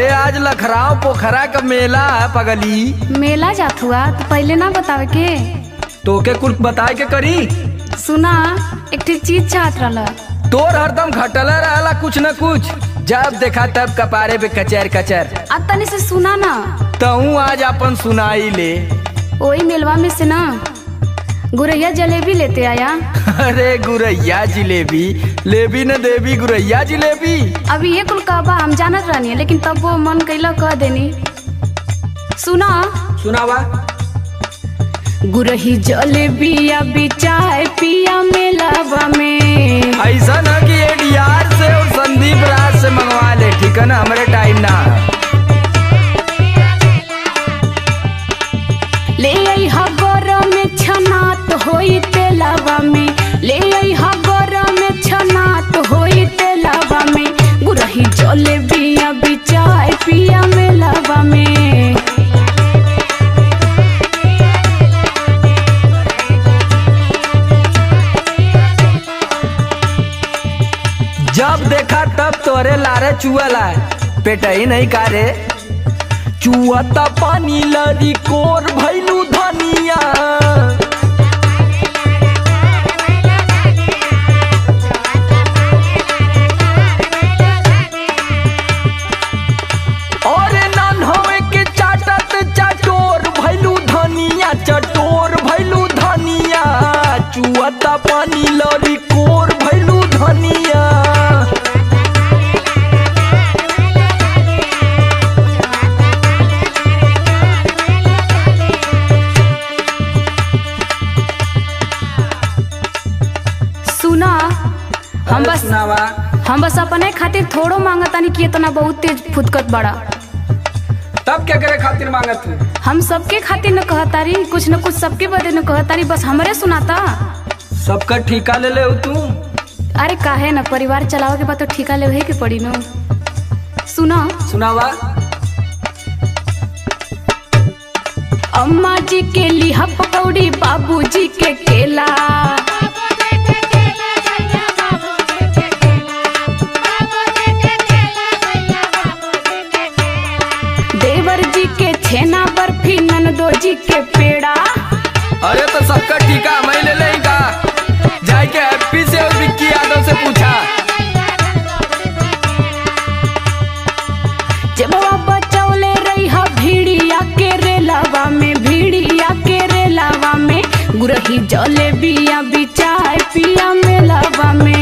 अरे आज लखराव पोखरा का मेला है पगली। मेला जात हुआ तो पहले ना बतावे के। तोके कुछ बताए के करी। सुना एक ठीक चीज चाहत रहला। तोर हरदम घटला रहला कुछ न कुछ, जब देखा तब कपारे पे कचर कचर। अब तनी से सुना ना। तू आज अपन सुनाई ले। वही मेलवा में से ना गुरैया जलेबी लेते आया। अरे गुरैया जिलेबी लेबी न देवी, गुरैया जिलेबी। अभी ये कुल कहबा हम जानत रहनी है, लेकिन तब वो मन कैला कह देनी। सुना सुनावा। गुरही जलेबी अभी चाय पिया मेलावा में। ऐसा न कि एडीआर से और संदीप राज से मंगवा ले, ठीक है ना, हमारे टाइम ना। ले आई हा गरम में छनात होई तेलावा में। ले आई हा गरम में छनात होई तेलावा में। गुरही जलेबी अभी चाय पिया मेलावा में। जब देखा तब तोरे लारे चुअला, पेटा ही नहीं कारे। चुअता पानी लड़ी कोर भैलू धनिया। और नन होए के चाटत चटोर भैलू धनिया, चटोर भैलू धनिया। चुअता पानी लड़ी कोर भैलू धनिया। हम बस अपने खातिर थोड़ो मांगतानी कि इतना बहुत तेज फुदकत बड़ा। तब क्या करे खातिर मांगत हूँ? हम सबके खातिर न कहतारी, कुछ न कुछ सबके बदे न कहतारी, बस हमरे सुनाता। सबका ठिका ले ले तू। अरे काहे न, परिवार चलावे के बाद तो ठिका ले के पड़ी न। सुना सुनावा। अम्मा जी के लिहा पकौड़ी, बाबू जी के केला। देवर जी के छेना बर्फी, ननदो जी के पेड़ा। अरे तो सबका ठीका मैं ले लेगा। जाके हैप्पी से और विक्की यादव से पूछा। जब बचौले रही हा भीड़िया के रेलावा में। भीड़िया के रेलावा में। गुरही जलेबिया भी चाय पिया मेलावा में।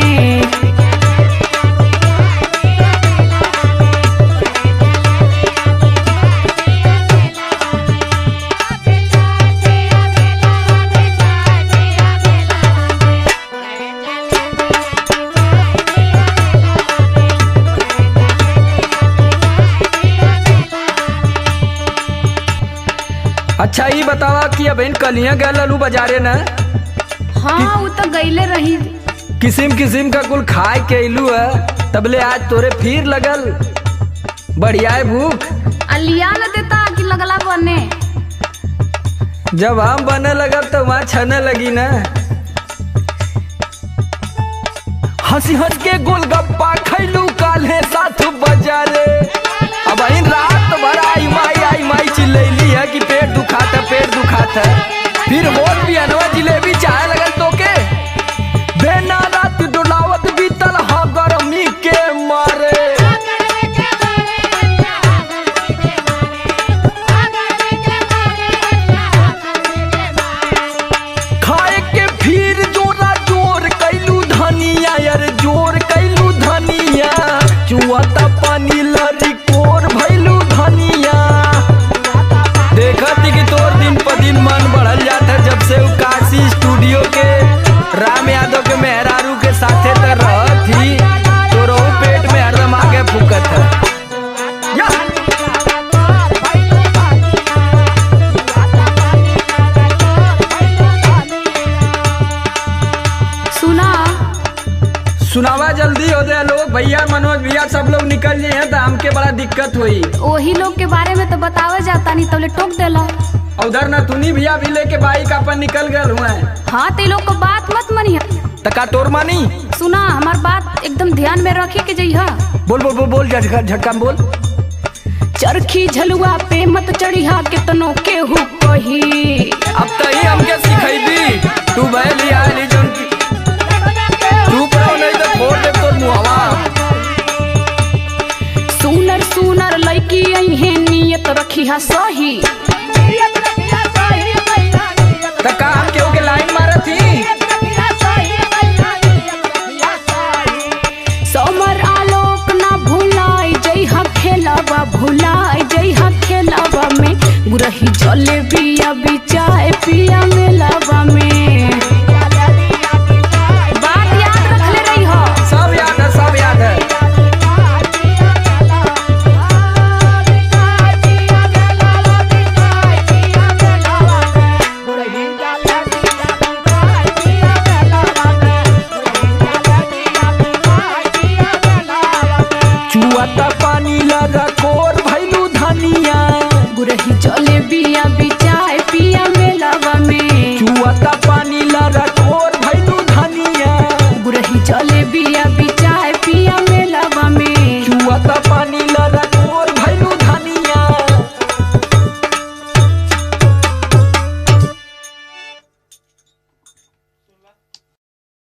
अच्छा ये बतावा कि अब इन कलियां गए ललू बाजारे न। हाँ वो तो गईले रही। किसिम किसिम का कुल खाए के इलू है, तबले आज तोरे फिर लगल बढ़िया है भूख। अलिया न देता कि लगला बने। जब हम बने लगल तो वहाँ छने लगी न। हंसी हंस के गोलगप्पा खैलू काले साथ बाजारे। अब इन रात भर आई माई चिल्लैली है कि पेट दुखाता पेट दुखाता। फिर होल भी अनवा जिलेबी चाहे लगल तो के। बेना रात डोलावत बीतल हा गरमी के मारे। खाए के फिर जोरा जोर कैलू धनिया, यार जोर कैलू धनिया। चुआता पानी लड़ी कोर भैलू धनिया। देखती कि तोर दिन पर दिन मन बढ़ल जाता है, जब से काशी स्टूडियो के राम यादव के मेहरारू के साथे तर रहत ही। तोरो पेट में हरदम आगे फूकत है। सुना सुनावा जल्दी हो जाए लोग, भैया मनोज भैया सब लोग निकल जाए हैं तो हमके बड़ा दिक्कत हुई। वही लोग के बारे में तो बतावा जाता नहीं, तबले टोक देला। उधर न तुनी भैया भी लेके बाइक अपन निकल गए हुए। हाँ ते लोग को बात मत मनिया। तका तोर मानी। सुना हमार बात एकदम ध्यान में रखे के जइहा। बोल बोल बोल बोल झटका झटका में बोल। चरखी झलुआ पे मत चढ़िया कितनो केहू कही। अब तो ही हमके सिखैबी तू बैली आली जौन की चुप रहो नहीं तो फोड़ दे तोर मुहवा। सुनर सुनर लड़की अइहे नियत रखिया सही। तो का हम केहू के लाइन मारत ही। समर आलोक ना भुलाई जइहा खेलावा भुलाई जइहा खेलावा में गुरही जले बिया बिचाए पिया मेलावा में। बात याद रखले रही हो। सब याद है सब याद है। चुआता पानी लगा कोर भैलू धनिया गुरही जले बिया बिचाए पिया मेलावा में। चुआता पानी लगा कोर भैलू धनिया गुरही जले बिया